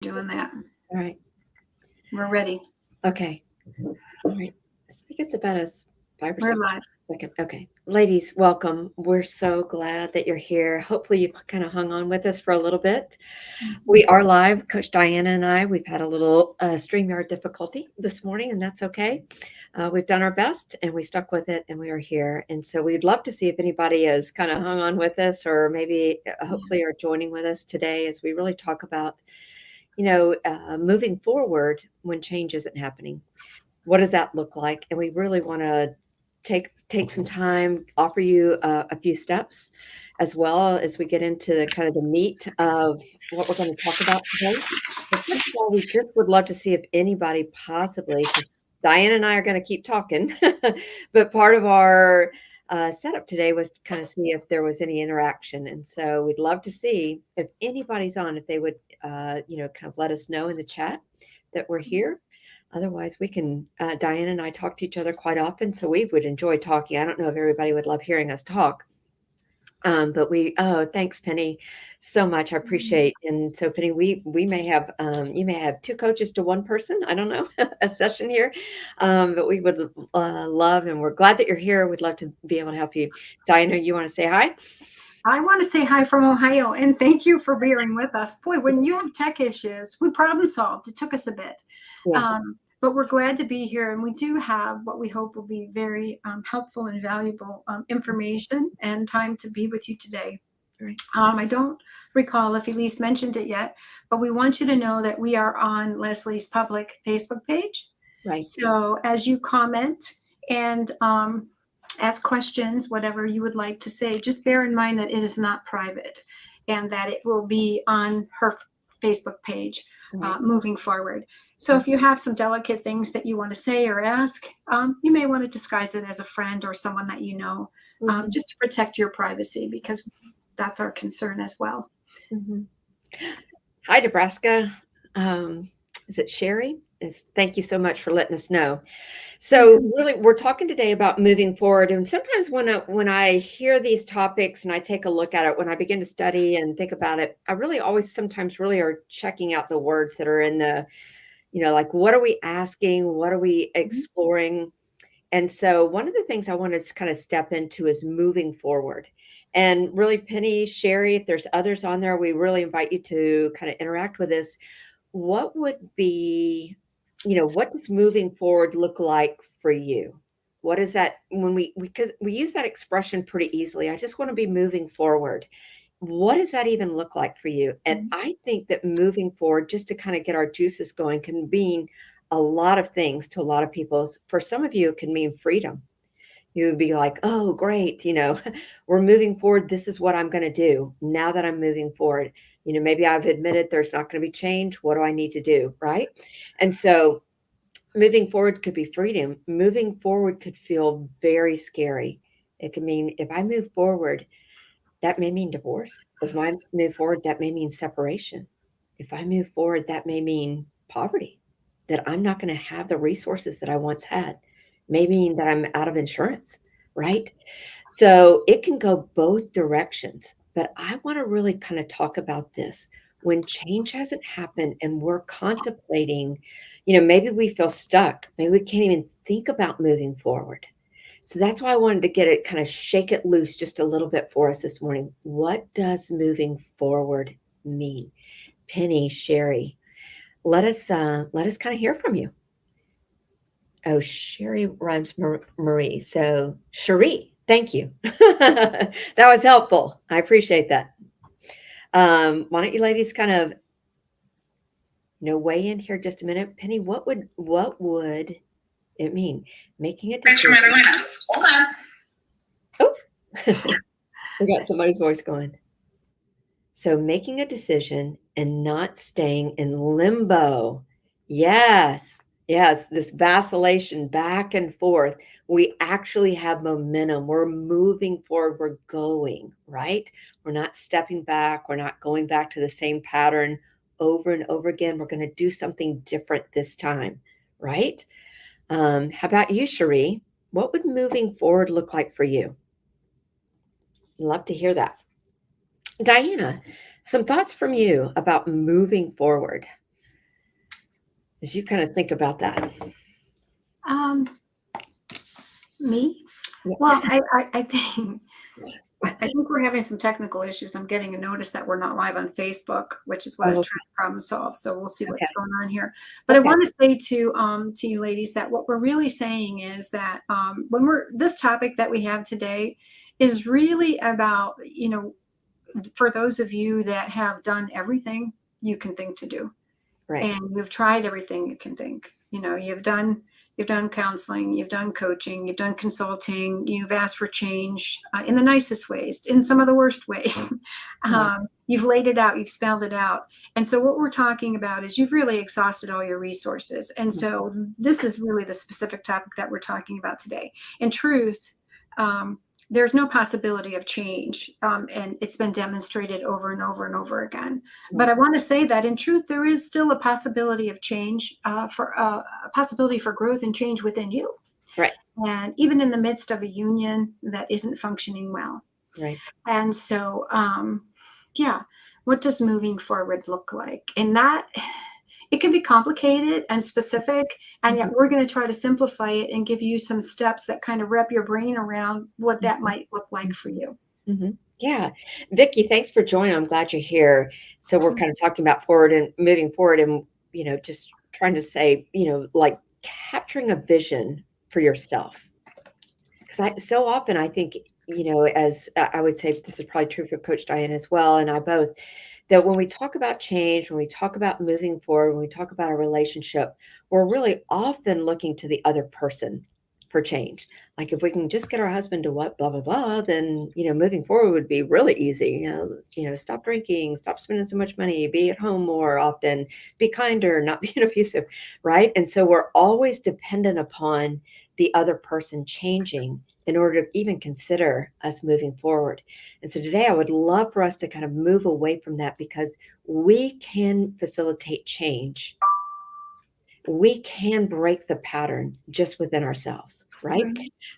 doing that. All right. We're ready. Okay. All right. I think it's about a 5 or 6 We're live. second. Okay. Ladies, welcome. We're so glad that you're here. Hopefully, you kind of hung on with us for a little bit. We are live. Coach Diana and I, we've had a little StreamYard difficulty this morning, and that's okay. We've done our best and we stuck with it and we are here. And so we'd love to see if anybody has kind of hung on with us or maybe hopefully are joining with us today as we really talk about, moving forward when change isn't happening. What does that look like? And we really want to take some time, offer you a few steps as well as we get into the kind of the meat of what we're going to talk about today. But first of all, we just would love to see if anybody possibly, because Diane and I are going to keep talking, but part of our setup today was to kind of see if there was any interaction. And so we'd love to see if anybody's on, if they would, kind of let us know in the chat that we're here. Otherwise, we can, Diane and I talk to each other quite often, so we would enjoy talking. I don't know if everybody would love hearing us talk. Thanks, Penny, so much. I appreciate. And so, Penny, we may have, you may have two coaches to one person. I don't know, a session here, but we would love, and we're glad that you're here. We'd love to be able to help you. Diana, you want to say hi? I want to say hi from Ohio and thank you for bearing with us. Boy, when you have tech issues, we problem solved. It took us a bit. Yeah. But we're glad to be here. And we do have what we hope will be very helpful and valuable information and time to be with you today. Right. I don't recall if Elise mentioned it yet, but we want you to know that we are on Leslie's public Facebook page. Right. So as you comment and ask questions, whatever you would like to say, just bear in mind that it is not private and that it will be on her Facebook page moving forward. So if you have some delicate things that you want to say or ask, you may want to disguise it as a friend or someone that you know, just to protect your privacy, because that's our concern as well. Mm-hmm. Hi, Nebraska. Is it Sherry? Thank you so much for letting us know. So really, we're talking today about moving forward. And sometimes when I hear these topics and I take a look at it, when I begin to study and think about it, I really always sometimes really are checking out the words that are in the, like, what are we asking? What are we exploring? And so one of the things I want to kind of step into is moving forward. And really, Penny, Sherry, if there's others on there, we really invite you to kind of interact with us. What would be, what does moving forward look like for you? What is that because we use that expression pretty easily? I just want to be moving forward. What does that even look like for you? And I think that moving forward, just to kind of get our juices going, can mean a lot of things to a lot of people. For some of you, it can mean freedom. You would be like, oh, great, we're moving forward. This is what I'm going to do now that I'm moving forward. Maybe I've admitted there's not going to be change. What do I need to do? Right. And so moving forward could be freedom. Moving forward could feel very scary. It could mean if I move forward, that may mean divorce. If I move forward, that may mean separation. If I move forward, that may mean poverty, that I'm not going to have the resources that I once had. May mean that I'm out of insurance, right? So it can go both directions. But I want to really kind of talk about this. When change hasn't happened and we're contemplating, maybe we feel stuck. Maybe we can't even think about moving forward. So that's why I wanted to get it, kind of shake it loose just a little bit for us this morning. What does moving forward mean? Penny, Sherry, let us kind of hear from you. Oh, Sherry rhymes Marie. So Cherie, thank you. That was helpful. I appreciate that. Why don't you ladies kind of weigh in here just a minute? Penny, what would it mean? Making a decision. Hold on. Oh, we got somebody's voice going. So making a decision and not staying in limbo. Yes, this vacillation back and forth. We actually have momentum. We're moving forward. We're going, right? We're not stepping back. We're not going back to the same pattern over and over again. We're going to do something different this time, right? How about you, Cherie? What would moving forward look like for you? Love to hear that. Diana, some thoughts from you about moving forward. as you kind of think about that? Um, Me? Yeah. Well, I think I think we're having some technical issues. I'm getting a notice that we're not live on Facebook, which is what I was Oh, trying to problem solve. So we'll see okay. what's going on here. But I Okay. want to say to you ladies that what we're really saying is that when we're this topic that we have today is really about, for those of you that have done everything you can think to do, Right. and you've tried everything you can think. You've done counseling, you've done coaching, you've done consulting, you've asked for change in the nicest ways, in some of the worst ways. Yeah. You've laid it out, you've spelled it out. And so what we're talking about is you've really exhausted all your resources. And so this is really the specific topic that we're talking about today. In truth, there's no possibility of change. And it's been demonstrated over and over and over again. But I want to say that in truth, there is still a possibility of change, for a possibility for growth and change within you. Right. And even in the midst of a union that isn't functioning well. Right. And so, yeah, what does moving forward look like? And that it can be complicated and specific, and yet we're going to try to simplify it and give you some steps that kind of wrap your brain around what that might look like for you. Mm-hmm. Yeah. Vicky, thanks for joining. I'm glad you're here. So we're kind of talking about forward and moving forward and, just trying to say, like capturing a vision for yourself. Because so often I think, as I would say, this is probably true for Coach Diane as well, and I both, that when we talk about change, when we talk about moving forward, when we talk about a relationship, we're really often looking to the other person for change. Like if we can just get our husband to what, blah, blah, blah, then, moving forward would be really easy. Stop drinking, stop spending so much money, be at home more often, be kinder, not being abusive, right? And so we're always dependent upon the other person changing in order to even consider us moving forward. And so today I would love for us to kind of move away from that because we can facilitate change. We can break the pattern just within ourselves, right?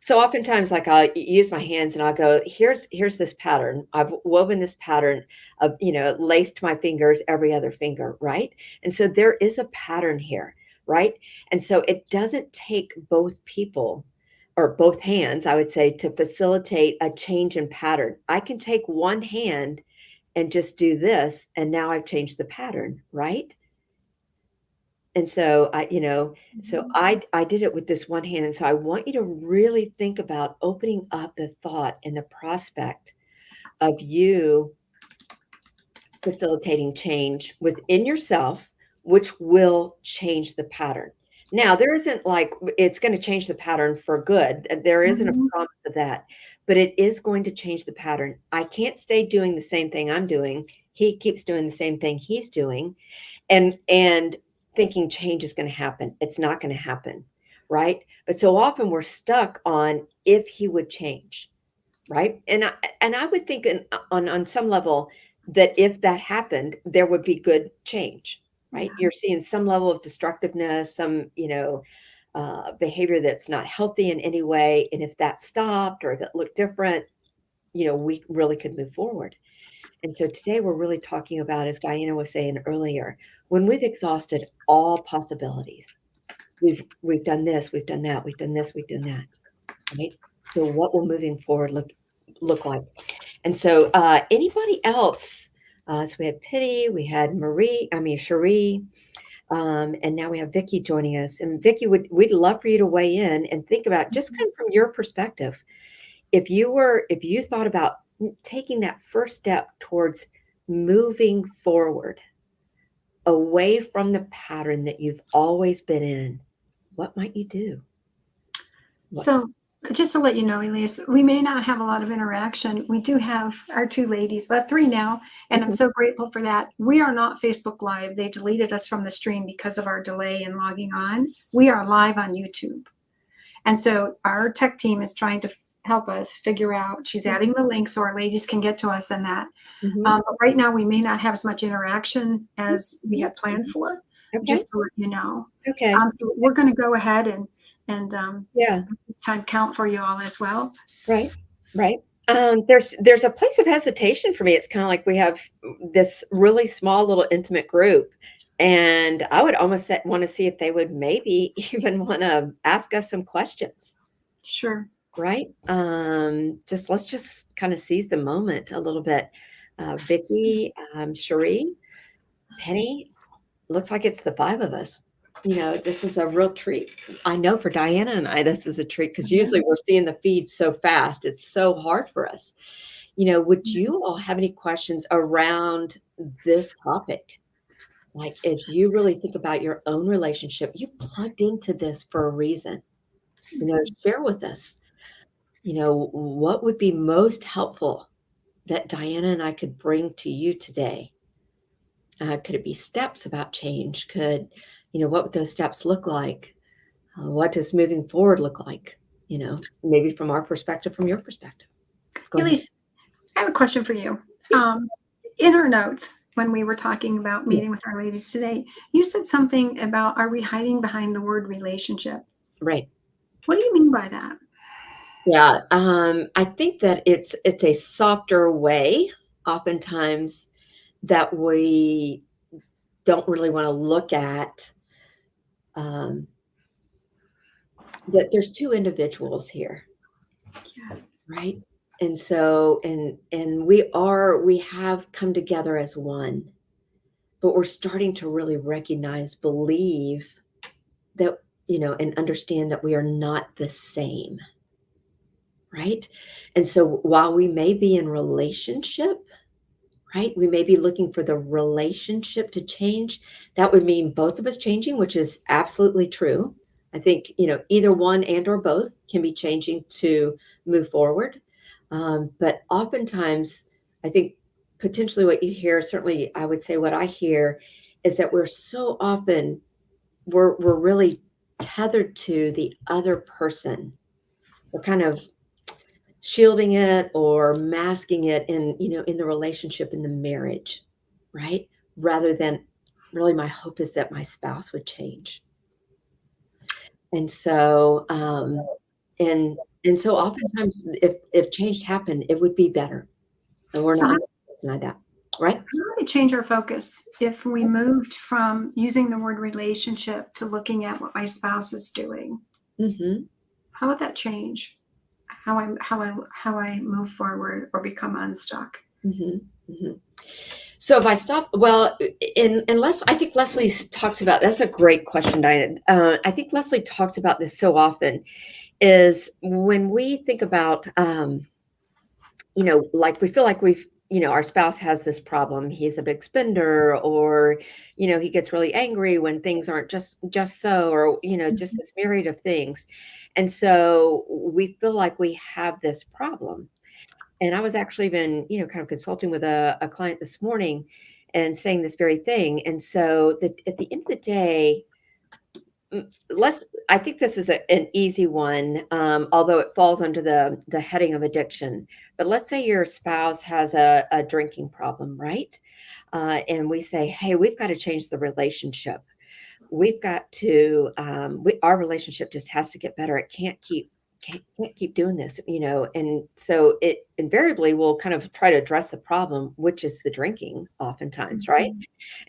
So oftentimes, like I'll use my hands and I'll go, here's this pattern. I've woven this pattern of, laced my fingers, every other finger, right? And so there is a pattern here, right? And so it doesn't take both people or both hands, I would say, to facilitate a change in pattern. I can take one hand and just do this, and now I've changed the pattern, right? And so I did it with this one hand. And so I want you to really think about opening up the thought and the prospect of you facilitating change within yourself, which will change the pattern. Now, there isn't like it's going to change the pattern for good. There isn't a promise of that, but it is going to change the pattern. I can't stay doing the same thing I'm doing. He keeps doing the same thing he's doing. And thinking change is going to happen. It's not going to happen, right? But so often we're stuck on if he would change, right? And I would think on some level that if that happened, there would be good change, right? You're seeing some level of destructiveness, some behavior that's not healthy in any way, and if that stopped or if it looked different, we really could move forward. And so today we're really talking about, as Diana was saying earlier, when we've exhausted all possibilities, we've done this, we've done that, we've done this, we've done that, right? So what will moving forward look like? And so anybody else? So we had Pity, we had Cherie, and now we have Vicky joining us. And Vicky, we'd love for you to weigh in and think about just kind of from your perspective. If you thought about taking that first step towards moving forward away from the pattern that you've always been in, what might you do? So just to let you know, Elise, we may not have a lot of interaction. We do have our two ladies, but three now, and I'm so grateful for that. We are not Facebook Live. They deleted us from the stream because of our delay in logging on. We are live on YouTube. And so our tech team is trying to help us figure out, she's adding the link so our ladies can get to us and that. But right now we may not have as much interaction as we had planned for, just to let you know. Okay. So we're going to go ahead and yeah, this time count for you all as well. Right. There's a place of hesitation for me. It's kind of like we have this really small little intimate group, And I would almost want to see if they would maybe even want to ask us some questions, Sure. right? Just let's just kind of seize the moment a little bit. Vicki, Cherie, Penny, looks like it's the five of us. This is a real treat. I know for Diana and I, this is a treat because usually we're seeing the feed so fast. It's so hard for us. Would you all have any questions around this topic? Like, as you really think about your own relationship, you plugged into this for a reason. Share with us, what would be most helpful that Diana and I could bring to you today? Could it be steps about change? What would those steps look like? What does moving forward look like? Maybe from our perspective, from your perspective. Elise, I have a question for you. In our notes, when we were talking about meeting with our ladies today, you said something about, are we hiding behind the word relationship? Right. What do you mean by that? Yeah, I think that it's a softer way, oftentimes, that we don't really want to look at. That there's two individuals here, right? And so, and we have come together as one, but we're starting to really recognize, believe that, and understand that we are not the same, right? And so while we may be in relationship, right, we may be looking for the relationship to change. That would mean both of us changing, which is absolutely true. I think, either one and or both can be changing to move forward. But oftentimes, I think potentially what you hear, certainly I would say what I hear is that we're so often, we're really tethered to the other person. We're kind of shielding it or masking it in the relationship, in the marriage, right? Rather than, really, my hope is that my spouse would change. And so and so oftentimes if change happened, it would be better. And we're not deny that, right? How would it change our focus if we moved from using the word relationship to looking at what my spouse is doing? Mm-hmm. How would that change how I move forward or become unstuck? Mm-hmm. Mm-hmm. So if I stop, well, unless I think Leslie talks about, that's a great question, Diana. I think Leslie talks about this so often, is when we think about, like we feel like our spouse has this problem. He's a big spender, or, he gets really angry when things aren't just so, or, just this myriad of things. And so we feel like we have this problem. And I was actually even, kind of consulting with a client this morning and saying this very thing. And so at the end of the day, I think this is an easy one, although it falls under the heading of addiction. But let's say your spouse has a drinking problem, right? And we say, hey, we've got to change the relationship. We've got to, our relationship just has to get better. It can't keep doing this, and so it invariably will kind of try to address the problem, which is the drinking oftentimes, right?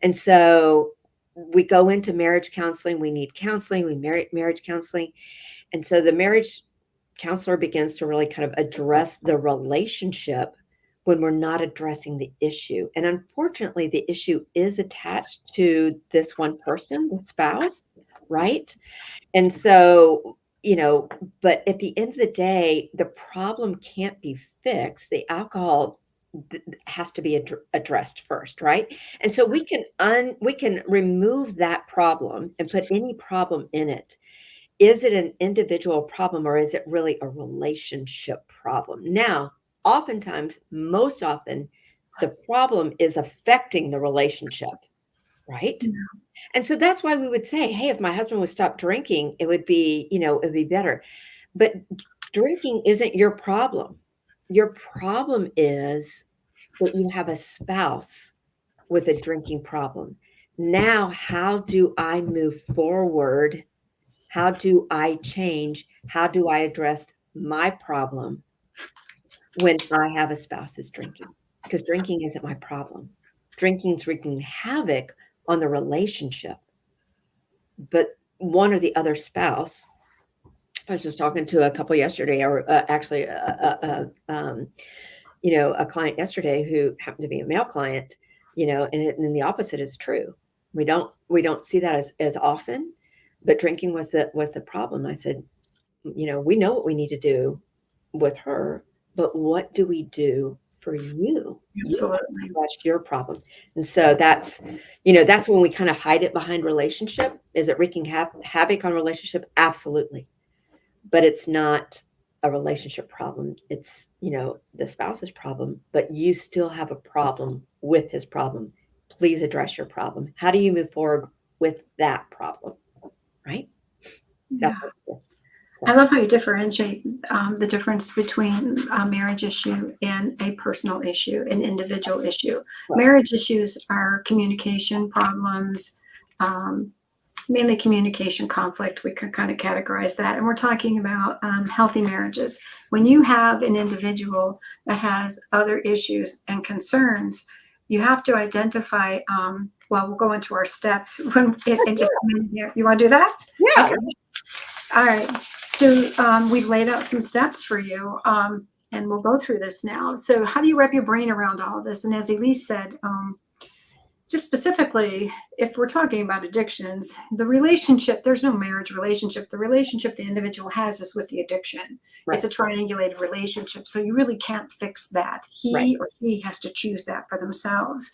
And so we go into marriage counseling, we need counseling, marriage counseling. And so the marriage counselor begins to really kind of address the relationship when we're not addressing the issue. And unfortunately, the issue is attached to this one person, the spouse, right? And so, but at the end of the day, the problem can't be fixed. The alcohol has to be addressed first, right? And so we can remove that problem and put any problem in it. Is it an individual problem, or is it really a relationship problem? Now, oftentimes, most often, the problem is affecting the relationship, right? Yeah. And so that's why we would say, hey, if my husband would stop drinking, it would be better. But drinking isn't your problem. Your problem is that you have a spouse with a drinking problem. Now, how do I move forward? How do I change? How do I address my problem when I have a spouse that's drinking? Because drinking isn't my problem. Drinking's wreaking havoc on the relationship, but one or the other spouse. I was just talking to a couple yesterday, or actually, a client yesterday who happened to be a male client, and the opposite is true. We don't see that as often, but drinking was the problem. I said, we know what we need to do with her, but what do we do for you? Absolutely. That's your problem. And so that's when we kind of hide it behind relationship. Is it wreaking havoc on relationship? Absolutely. But it's not a relationship problem. It's, the spouse's problem, but you still have a problem with his problem. Please address your problem. How do you move forward with that problem? Right? Yeah. That's what I love how you differentiate the difference between a marriage issue and a personal issue, an individual issue. Right. Marriage issues are communication problems, mainly communication conflict. We could kind of categorize that. And we're talking about healthy marriages. When you have an individual that has other issues and concerns, you have to identify. Well, we'll go into our steps when it just you want to do that? Yeah. Okay. All right. So we've laid out some steps for you, and we'll go through this now. So how do you wrap your brain around all of this? And as Elise said, just specifically, if we're talking about addictions, the relationship, there's no marriage relationship. The relationship the individual has is with the addiction. Right. It's a triangulated relationship. So you really can't fix that. He Right. or she has to choose that for themselves.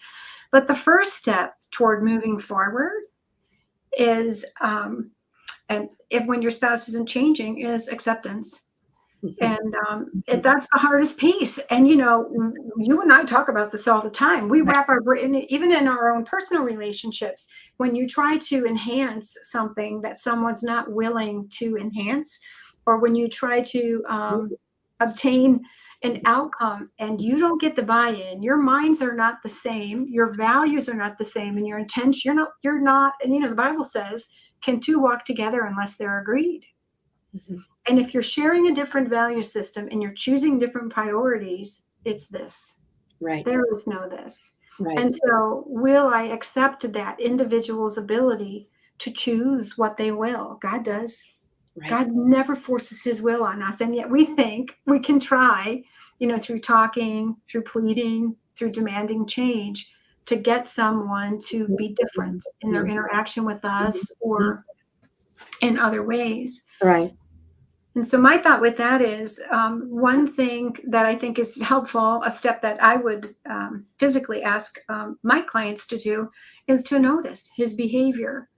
But the first step toward moving forward is, and if when your spouse isn't changing, is acceptance. And that's the hardest piece. And, you and I talk about this all the time. We wrap our brain, even in our own personal relationships, when you try to enhance something that someone's not willing to enhance, or when you try to obtain an outcome and you don't get the buy-in, your minds are not the same, your values are not the same, and your intention, you're not, and the Bible says, can two walk together unless they're agreed? Mhm. And if you're sharing a different value system and you're choosing different priorities, it's this. Right. There is no this. Right. And so will I accept that individual's ability to choose what they will? God does. Right. God never forces his will on us. And yet we think we can try, through talking, through pleading, through demanding change to get someone to be different in their interaction with us or in other ways. Right. And so my thought with that is one thing that I think is helpful, a step that I would physically ask my clients to do is to notice his behavior,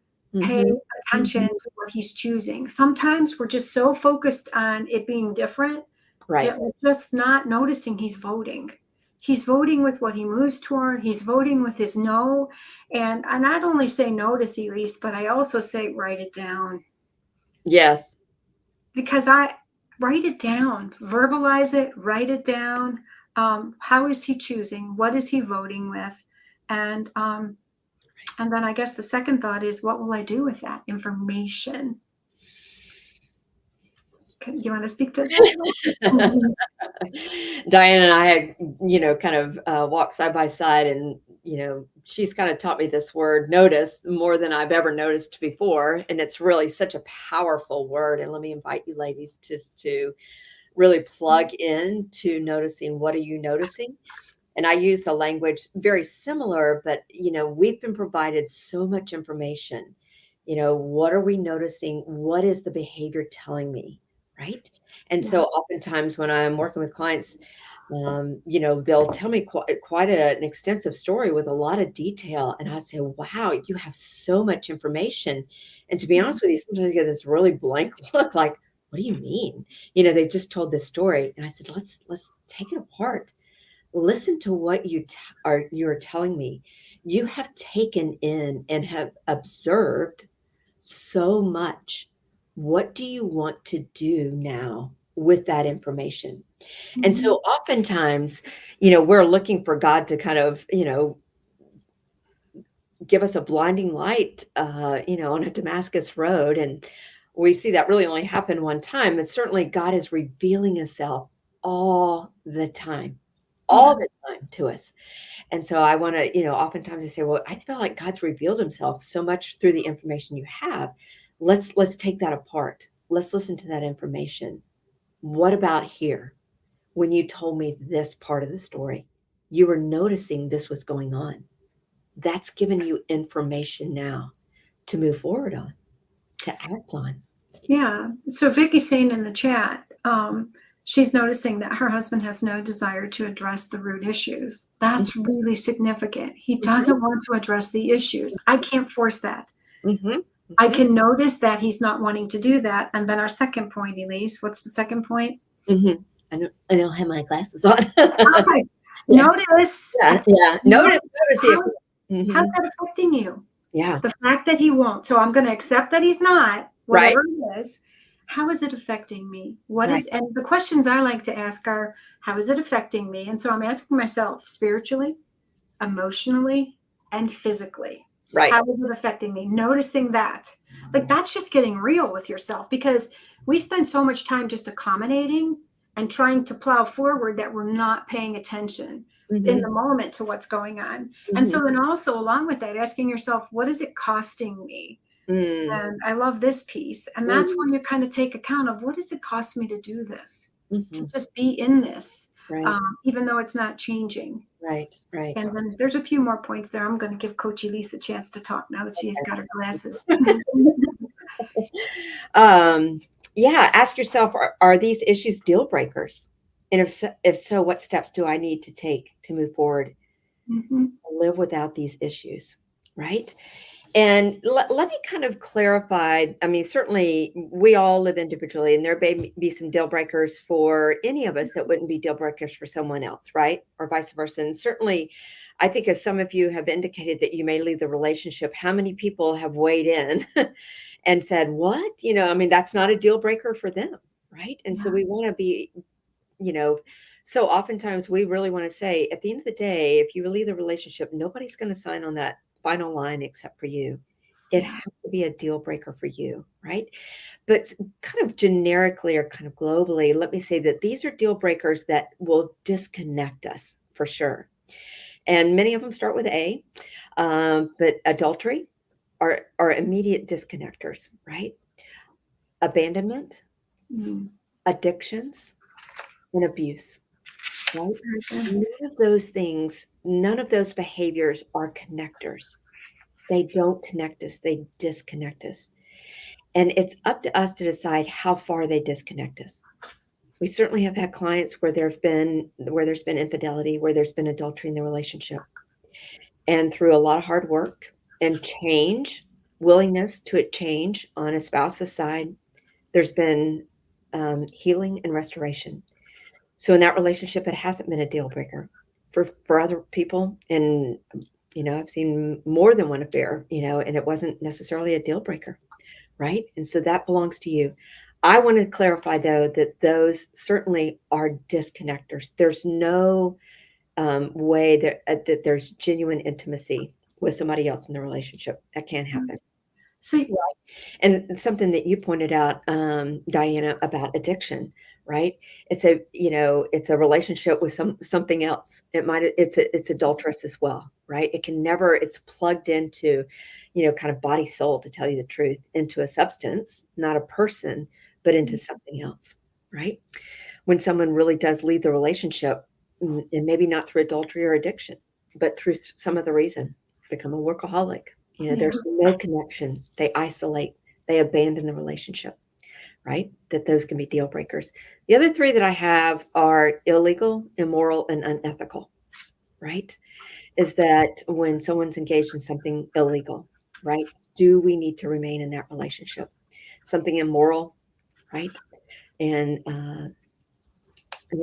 pay attention to what he's choosing. Sometimes we're just so focused on it being different Right. that we're just not noticing he's voting. He's voting with what he moves toward. He's voting with his no. And I not only say notice, Elise, but I also say write it down. Yes. Because I write it down, verbalize it, write it down. How is he choosing? What is he voting with? And then I guess the second thought is, what will I do with that information? You want to speak to that? Diane and I had, kind of walked side by side, and she's kind of taught me this word notice more than I've ever noticed before, and it's really such a powerful word. And let me invite you ladies to really plug in to noticing. What are you noticing? And I use the language very similar, but we've been provided so much information. What are we noticing? What is the behavior telling me? Right. And so oftentimes when I'm working with clients, they'll tell me quite an extensive story with a lot of detail. And I say, wow, you have so much information. And to be honest with you, sometimes I get this really blank look like, what do you mean? They just told this story. And I said, let's take it apart. Listen to what you're telling me. You have taken in and have observed so much. What do you want to do now with that information? And so oftentimes, we're looking for God to kind of, give us a blinding light, on a Damascus road. And we see that really only happen one time. And certainly God is revealing himself all the time, all the time to us. And so I want to, oftentimes I say, well, I feel like God's revealed himself so much through the information you have. Let's take that apart. Let's listen to that information. What about here? When you told me this part of the story, you were noticing this was going on. That's given you information now to move forward on, to act on. Yeah. So Vicky's saying in the chat, she's noticing that her husband has no desire to address the root issues. That's really significant. He doesn't want to address the issues. I can't force that. I can notice that he's not wanting to do that. And then our second point, Elise, what's the second point? I don't have my glasses on. Okay. Yeah. Notice. Yeah. Notice how's that affecting you? Yeah. The fact that he won't. So I'm going to accept that he's not, whatever it is. How is it affecting me? And the questions I like to ask are, how is it affecting me? And so I'm asking myself spiritually, emotionally, and physically. Right. How is it affecting me? Noticing that. Like, that's just getting real with yourself, because we spend so much time just accommodating and trying to plow forward that we're not paying attention in the moment to what's going on. And so then also along with that, asking yourself, what is it costing me? And I love this piece. And that's when you kind of take account of, what does it cost me to do this? To just be in this, even though it's not changing. Right. And then there's a few more points there. I'm going to give Coach Elise a chance to talk now that she's got her glasses. Ask yourself, are these issues deal breakers? And if so, what steps do I need to take to move forward, live without these issues, right? And let me kind of clarify. I mean, certainly we all live individually, and there may be some deal breakers for any of us that wouldn't be deal breakers for someone else, right? Or vice versa. And certainly, I think as some of you have indicated that you may leave the relationship, how many people have weighed in and said, what? That's not a deal breaker for them, right? And so we want to be, so oftentimes we really want to say, at the end of the day, if you leave the relationship, nobody's going to sign on that final line except for you. It has to be a deal breaker for you, right? But kind of generically or kind of globally, let me say that these are deal breakers that will disconnect us for sure. And many of them start with A, but adultery are immediate disconnectors, right? Abandonment, addictions, and abuse, right? None of those things, none of those behaviors are connectors. They don't connect us. They disconnect us. And it's up to us to decide how far they disconnect us. We certainly have had clients where there's been infidelity, where there's been adultery in the relationship. And through a lot of hard work and change, willingness to change on a spouse's side, there's been healing and restoration. So in that relationship, it hasn't been a deal breaker. For other people, and I've seen more than one affair, and it wasn't necessarily a deal breaker, right? And so that belongs to you. I want to clarify, though, that those certainly are disconnectors. There's no way that there's genuine intimacy with somebody else in the relationship. That can't happen. See, right. And something that you pointed out, Diana, about addiction, right? It's a relationship with something else. It's adulterous as well, right? It's plugged into, kind of body soul, to tell you the truth, into a substance, not a person, but into something else, right? When someone really does leave the relationship, and maybe not through adultery or addiction, but through some other reason, become a workaholic. There's no connection. They isolate. They abandon the relationship, right? That those can be deal breakers. The other three that I have are illegal, immoral, and unethical, right? Is that when someone's engaged in something illegal, right? Do we need to remain in that relationship? Something immoral, right? And what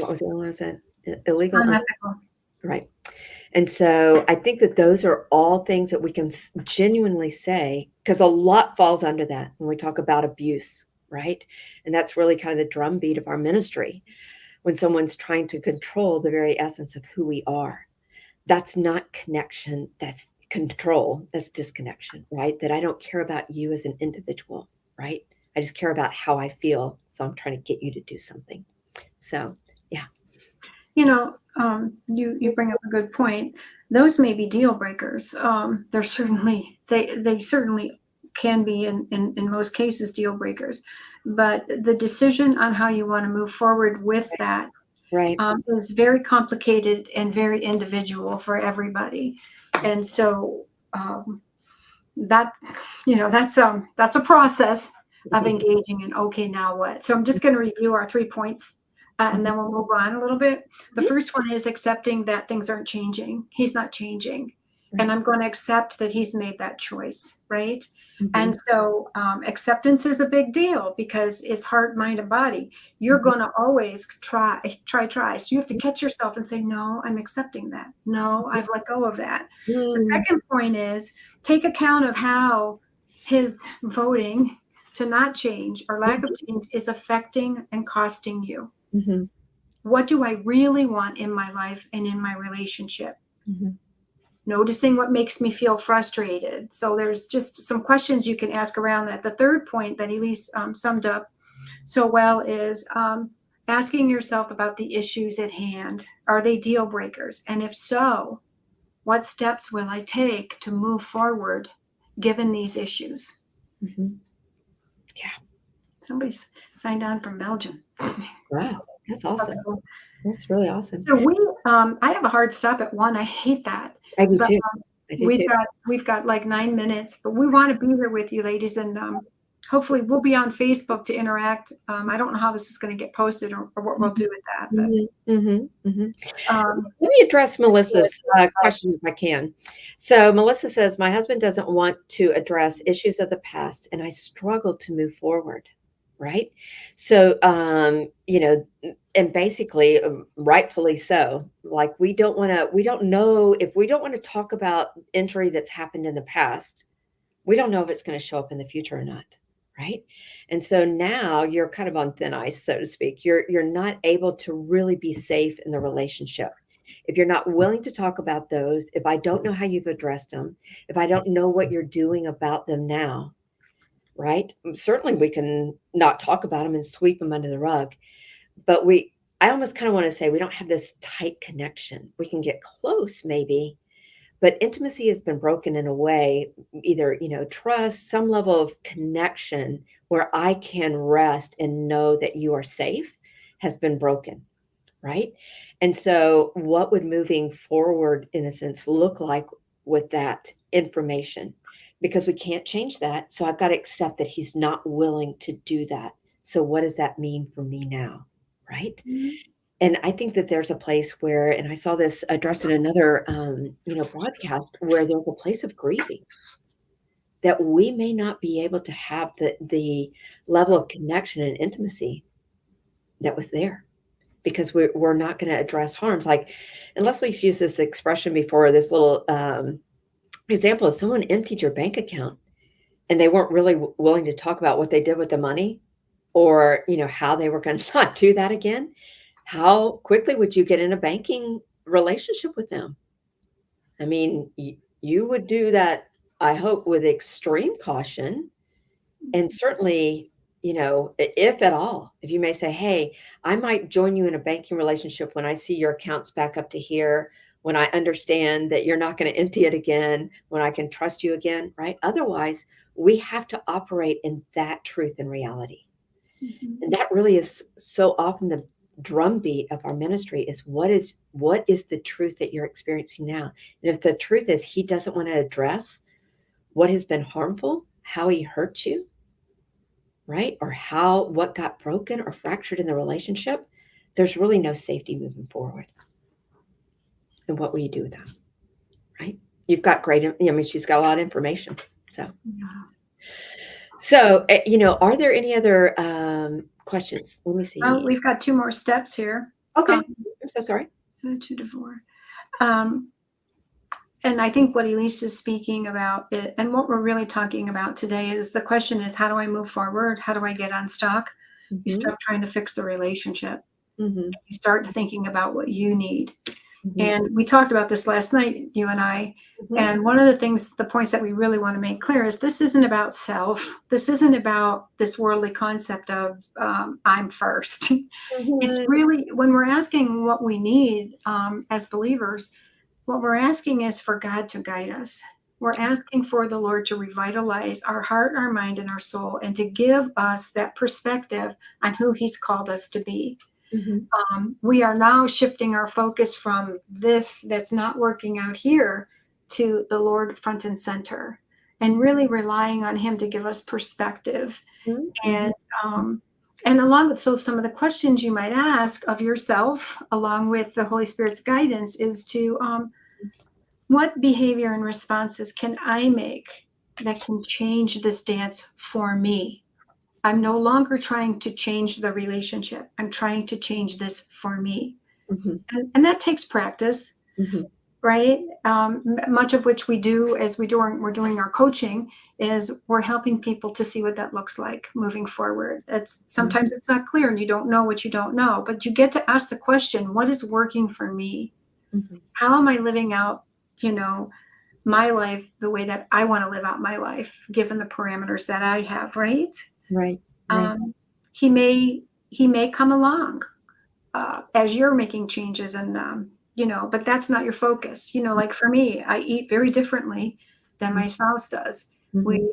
was the other one I said? Illegal, unethical. Right. And so I think that those are all things that we can genuinely say, because a lot falls under that when we talk about abuse, right? And that's really kind of the drumbeat of our ministry. When someone's trying to control the very essence of who we are, that's not connection, that's control, that's disconnection, right? That I don't care about you as an individual, right? I just care about how I feel. So I'm trying to get you to do something. So, yeah. You bring up a good point. Those may be deal breakers. They're certainly they certainly can be in most cases deal breakers. But the decision on how you want to move forward with that Right. is very complicated and very individual for everybody. And so that that's a process of engaging in okay, now what? So I'm just going to review our 3 points and then we'll move on a little bit. The first one is accepting that things aren't changing. He's not changing. And I'm going to accept that he's made that choice, right? And so acceptance is a big deal because it's heart, mind, and body. You're going to always try. So you have to catch yourself and say, no, I'm accepting that. No, I've let go of that. The second point is take account of how his voting to not change or lack of change is affecting and costing you. What do I really want in my life and in my relationship? Noticing what makes me feel frustrated. So there's just some questions you can ask around that. The third point that Elise summed up so well is asking yourself about the issues at hand. Are they deal breakers? And if so, what steps will I take to move forward given these issues? Yeah. Somebody's signed on from Belgium. Wow. That's awesome. That's cool. That's really awesome. So I have a hard stop at 1. I hate that. I do But too. I do too. we've got like 9 minutes, but we want to be here with you, ladies, and hopefully we'll be on Facebook to interact. I don't know how this is going to get posted or what we'll do with that. But, Let me address Melissa's question if I can. So Melissa says, my husband doesn't want to address issues of the past and I struggle to move forward. Right. So, and basically, rightfully so, like we don't know if we don't want to talk about injury that's happened in the past, we don't know if it's going to show up in the future or not. Right. And so now you're kind of on thin ice, so to speak. You're not able to really be safe in the relationship. If you're not willing to talk about those, if I don't know how you've addressed them, if I don't know what you're doing about them now, right? Certainly we can not talk about them and sweep them under the rug, but I almost kind of want to say we don't have this tight connection. We can get close maybe, but intimacy has been broken in a way, either, trust, some level of connection where I can rest and know that you are safe has been broken, right? And so what would moving forward, in a sense, look like with that information? Because we can't change that. So I've got to accept that he's not willing to do that. So what does that mean for me now? Right. And I think that there's a place where, and I saw this addressed in another, broadcast, where there's a place of grieving that we may not be able to have the level of connection and intimacy that was there because we're not going to address harms. Like, and Leslie's used this expression before, this little, example of someone emptied your bank account and they weren't really willing to talk about what they did with the money or, how they were going to not do that again. How quickly would you get in a banking relationship with them? I mean, you would do that, I hope, with extreme caution and certainly, if at all, if you may say, hey, I might join you in a banking relationship when I see your accounts back up to here, when I understand that you're not going to empty it again, when I can trust you again, right? Otherwise, we have to operate in that truth and reality. And that really is so often the drumbeat of our ministry is what is the truth that you're experiencing now? And if the truth is he doesn't want to address what has been harmful, how he hurt you, right? Or what got broken or fractured in the relationship, there's really no safety moving forward. And what will you do with that? Right? You've got she's got a lot of information. So, are there any other questions? Let me see. Well, we've got 2 more steps here. Okay. I'm so sorry. So 2 to 4. And I think what Elise is speaking about, and what we're really talking about today is the question is, how do I move forward? How do I get unstuck? You stop trying to fix the relationship. You start thinking about what you need. Mhm. And we talked about this last night, you and I. Mhm. And one of the points that we really want to make clear is this isn't about self. This isn't about this worldly concept of I'm first. It's Mhm. really when we're asking what we need as believers, what we're asking is for God to guide us. We're asking for the Lord to revitalize our heart, our mind, and our soul, and to give us that perspective on who He's called us to be. Mhm. We are now shifting our focus from this that's not working out here to the Lord front and center, and really relying on Him to give us perspective. Mhm. And Mhm. um, and along with some of the questions you might ask of yourself, along with the Holy Spirit's guidance, is to what behavior and responses can I make that can change this dance for me? I'm no longer trying to change the relationship. I'm trying to change this for me. Mhm. And that takes practice, Mhm. right? Much of which we do as we're doing our coaching is we're helping people to see what that looks like moving forward. It's Mhm. sometimes it's not clear and you don't know what you don't know, but you get to ask the question, what is working for me? Mhm. How am I living out, you know, my life the way that I want to live out my life, given the parameters that I have, right? Right. Right. Um, he may he may come along as you're making changes, and but that's not your focus. Like for me, I eat very differently than my spouse does. Mhm. We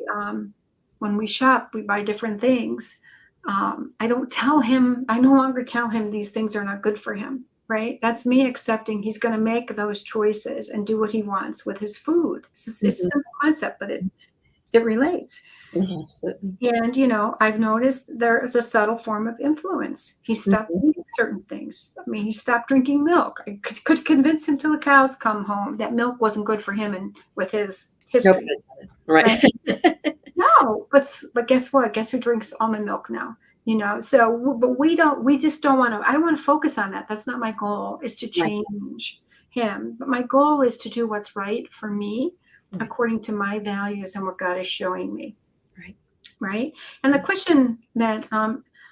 When we shop, we buy different things. I don't tell him. I no longer tell him these things are not good for him. Right? That's me accepting he's going to make those choices and do what he wants with his food. It's a Mhm. simple concept, but it relates. Mhm. Absolutely. And, I've noticed there is a subtle form of influence. He stopped Mhm. eating certain things. I mean, he stopped drinking milk. I could convince him till the cows come home that milk wasn't good for him and with his No history, pun intended. Right. right? No, but guess what? Guess who drinks almond milk now? But we just don't want to, I don't want to focus on that. That's not my goal, is to Right. change him. But my goal is to do what's right for me Right. according to my values and what God is showing me. Right. Right? And the question that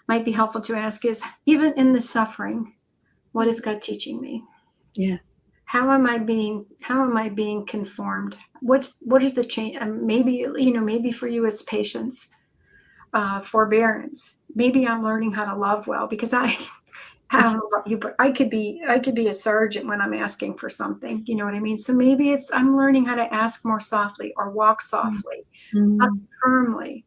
might be helpful to ask is, even in the suffering, what is Mhm. God teaching me? Yeah. How am I being conformed? What is the change? Maybe for you it's patience, forbearance. Maybe I'm learning how to love well because I don't know about you, but I could be a sergeant when I'm asking for something. You know what I mean? So maybe I'm learning how to ask more softly or walk softly, not Mhm. firmly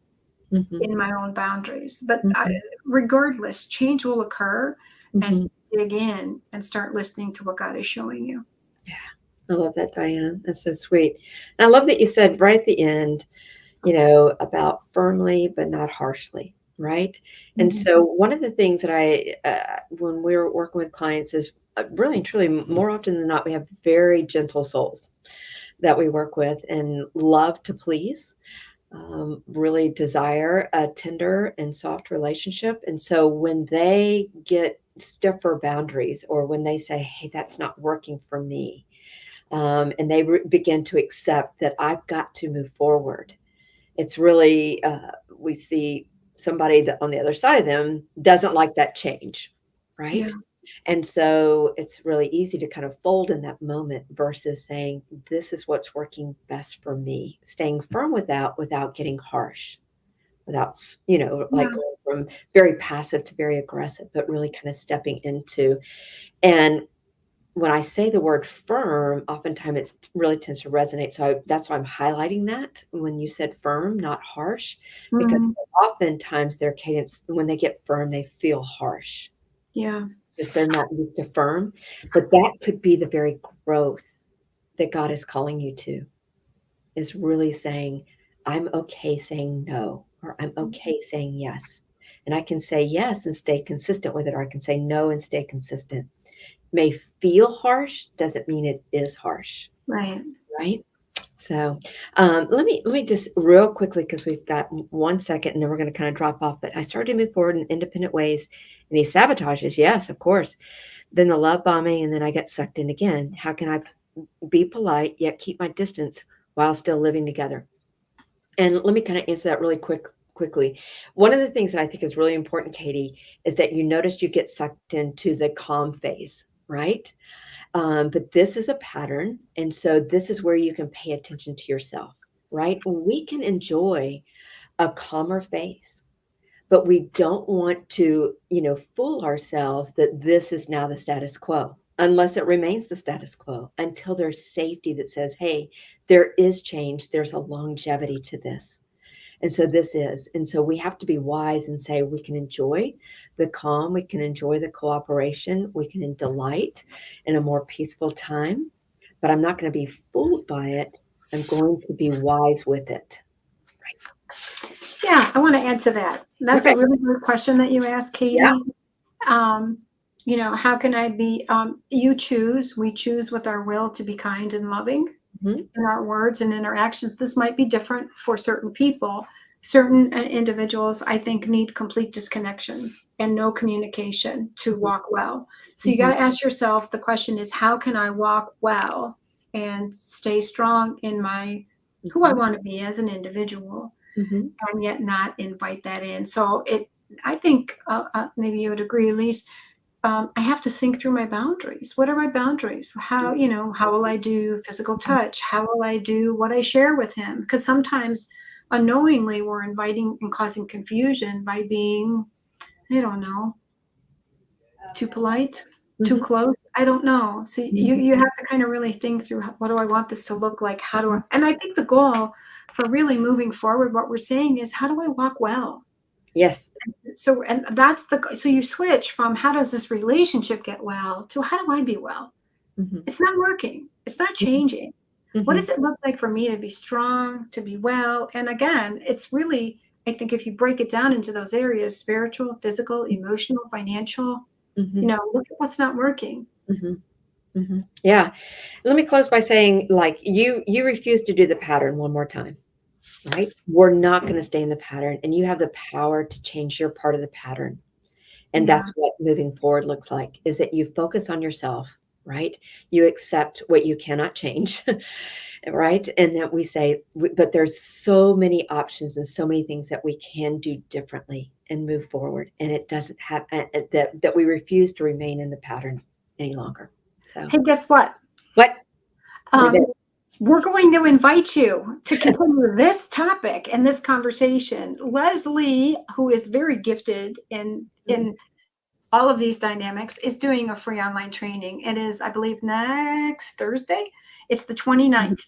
Mhm. in my own boundaries. But Mhm. regardless, change will occur as Mhm. you dig in and start listening to what God is showing you. Yeah. I love that, Diana. That's so sweet. And I love that you said right at the end, about firmly but not harshly, right? And Mhm. so one of the things that when we're working with clients is really and truly more often than not, we have very gentle souls that we work with and love to please, really desire a tender and soft relationship. And so when they get stiffer boundaries or when they say, hey, that's not working for me, and they begin to accept that I've got to move forward, it's really, we see somebody that on the other side of them doesn't like that change, Yeah. right? And so it's really easy to kind of fold in that moment versus saying, this is what's working best for me, staying firm without getting harsh, without, Yeah. like going from very passive to very aggressive, but really kind of stepping into. And when I say the word firm, oftentimes it really tends to resonate. So that's why I'm highlighting that when you said firm, not harsh, because Mhm. oftentimes their cadence, when they get firm, they feel harsh Yeah. because they're not used to firm. But that could be the very growth that God is calling you to, is really saying, I'm okay saying no, or I'm okay saying yes. And I can say yes and stay consistent with it, or I can say no and stay consistent. May feel harsh doesn't mean it is harsh, Right. right? So let me just real quickly because we've got 1 second and then we're going to kind of drop off. But I started to move forward in independent ways, and he sabotages. Yes, of course. Then the love bombing, and then I get sucked in again. How can I be polite yet keep my distance while still living together? And let me kind of answer that really quickly. One of the things that I think is really important, Katie, is that you noticed you get sucked into the calm phase. right? But this is a pattern. And so this is where you can pay attention to yourself, right? We can enjoy a calmer face, but we don't want to, fool ourselves that this is now the status quo, unless it remains the status quo until there's safety that says, hey, there is change. There's a longevity to this. And so this is. And so we have to be wise and say we can enjoy the calm, we can enjoy the cooperation, we can delight in a more peaceful time, but I'm not going to be fooled by it. I'm going to be wise with it. Yeah, I want to add to that. That's Okay. a really good question that you asked, Katie. Yeah. How can I be, we choose with our will to be kind and loving Mhm. in our words and in our actions. This might be different for certain people. Certain individuals, I think, need complete disconnection and no communication to walk well. So you got to ask yourself, the question is, how can I walk well and stay strong in who I want to be as an individual, Mhm. and yet not invite that in? So I think, maybe you would agree, Elise, I have to think through my boundaries. What are my boundaries? How will I do physical touch? How will I do what I share with him? Because sometimes unknowingly we're inviting and causing confusion by being, I don't know, too polite, too Mhm. close. I don't know. So Mhm. you have to kind of really think through, what do I want this to look like? How do I, and I think the goal for really moving forward, what we're saying is, how do I walk well? Yes. So, and so you switch from how does this relationship get well to how do I be well? Mhm. It's not working. It's not Mhm. changing. What Mhm. does it look like for me to be strong, to be well? And again, it's really, I think if you break it down into those areas, spiritual, physical, emotional, financial, Mhm. look at what's not working. Mhm. Mhm. Yeah. Let me close by saying, like, you refuse to do the pattern one more time, right? We're not going to stay in the pattern, and you have the power to change your part of the pattern. And Yeah. that's what moving forward looks like, is that you focus on yourself, right? You accept what you cannot change, right? And that we say, but there's so many options and so many things that we can do differently and move forward. And it doesn't have that we refuse to remain in the pattern any longer. So Hey, guess what? what? We did. Um, we're going to invite you to continue this topic and this conversation. Leslie, who is very gifted in all of these dynamics, is doing a free online training. It is, I believe, next Thursday. It's the 29th.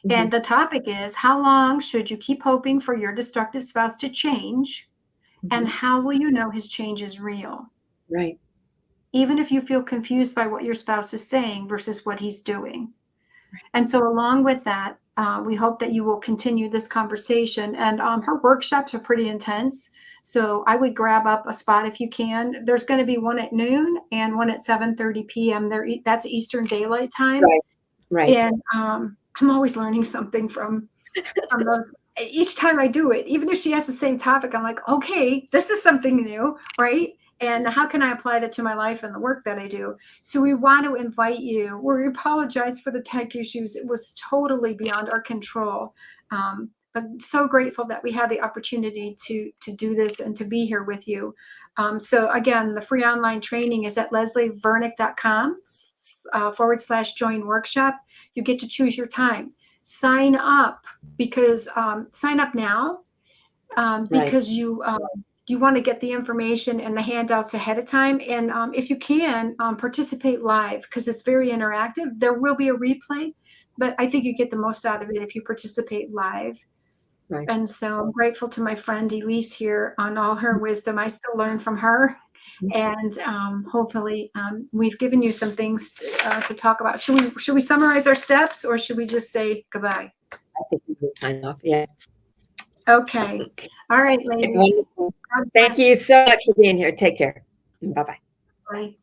Mhm. And the topic is, how long should you keep hoping for your destructive spouse to change? And Mhm. how will you know his change is real? Right. Even if you feel confused by what your spouse is saying versus what he's doing. And so, along with that, we hope that you will continue this conversation. And her workshops are pretty intense. So I would grab up a spot if you can. There's going to be one at noon and one at 7:30 p.m. That's Eastern Daylight Time. Right. Right. And I'm always learning something from those. Each time I do it, even if she has the same topic, I'm like, okay, this is something new, right? And how can I apply that to my life and the work that I do? So we want to invite you. We apologize for the tech issues. It was totally beyond our control. But so grateful that we had the opportunity to do this and to be here with you. So again, the free online training is at leslievernick.com /join workshop. You get to choose your time. Sign up sign up now, Right. because you want to get the information and the handouts ahead of time. And if you can, participate live, because it's very interactive. There will be a replay, but I think you get the most out of it if you participate live. Right. And so I'm grateful to my friend Elise here on all her wisdom. I still learn from her. And hopefully we've given you some things to talk about. Should we summarize our steps, or should we just say goodbye? I think we can sign off. Yeah. Okay. All right, ladies. Wonderful. God Thank bless. you so much for being here. Take care. Bye bye. Bye.